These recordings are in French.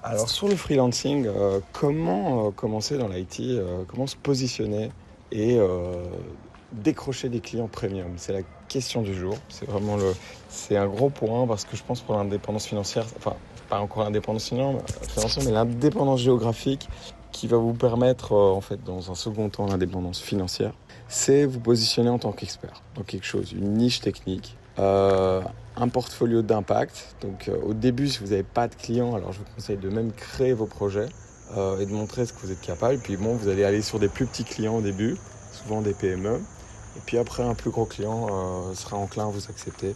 Alors sur le freelancing, comment commencer dans l'IT, comment se positionner et décrocher des clients premium? C'est la question du jour. C'est un gros point parce que je pense pour l'indépendance financière, enfin pas encore l'indépendance financière, mais l'indépendance géographique qui va vous permettre, en fait, dans un second temps, l'indépendance financière, c'est vous positionner en tant qu'expert dans quelque chose, une niche technique. Un portfolio d'impact. Donc au début, si vous n'avez pas de clients, alors je vous conseille de même créer vos projets et de montrer ce que vous êtes capable. Et puis bon, vous allez aller sur des plus petits clients au début, souvent des PME. Et puis après, un plus gros client sera enclin à vous accepter.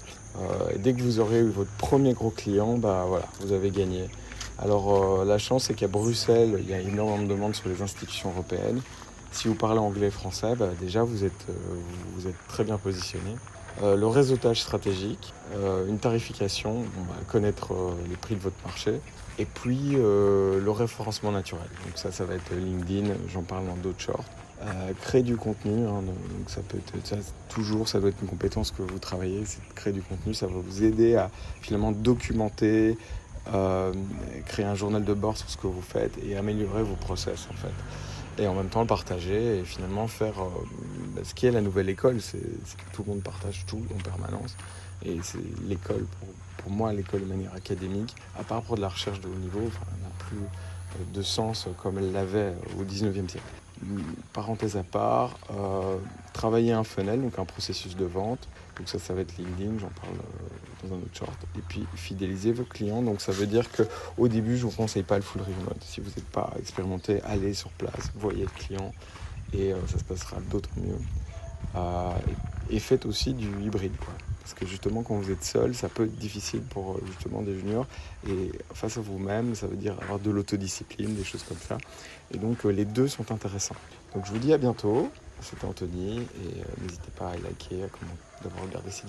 Et dès que vous aurez eu votre premier gros client, bah voilà, vous avez gagné. Alors la chance, c'est qu'à Bruxelles, il y a énormément de demandes sur les institutions européennes. Si vous parlez anglais et français, bah déjà vous êtes très bien positionné. Le réseautage stratégique, une tarification, connaître les prix de votre marché, et puis le référencement naturel. Donc ça va être LinkedIn, j'en parle dans d'autres shorts. Créer du contenu, hein, donc ça peut être ça doit être une compétence que vous travaillez, c'est de créer du contenu, ça va vous aider à finalement documenter, euh, créer un journal de bord sur ce que vous faites et améliorer vos process en fait. Et en même temps le partager et finalement faire ce qui est la nouvelle école, c'est que tout le monde partage tout en permanence. Et c'est l'école, pour moi, l'école de manière académique, à part pour de la recherche de haut niveau, n'a plus de sens comme elle l'avait au 19e siècle. Parenthèse à part, travailler un funnel, donc un processus de vente. Donc ça va être LinkedIn, j'en parle dans un autre short. Et puis fidéliser vos clients. Donc ça veut dire qu'au début, je ne vous conseille pas le full remote. Si vous n'êtes pas expérimenté, allez sur place, voyez le client et ça se passera d'autant mieux. Et faites aussi du hybride, quoi. Parce que justement, quand vous êtes seul, ça peut être difficile pour justement des juniors. Et face à vous-même, ça veut dire avoir de l'autodiscipline, des choses comme ça. Et donc, les deux sont intéressants. Donc, je vous dis à bientôt. C'était Anthony. Et n'hésitez pas à liker, à commenter, d'avoir regardé ci.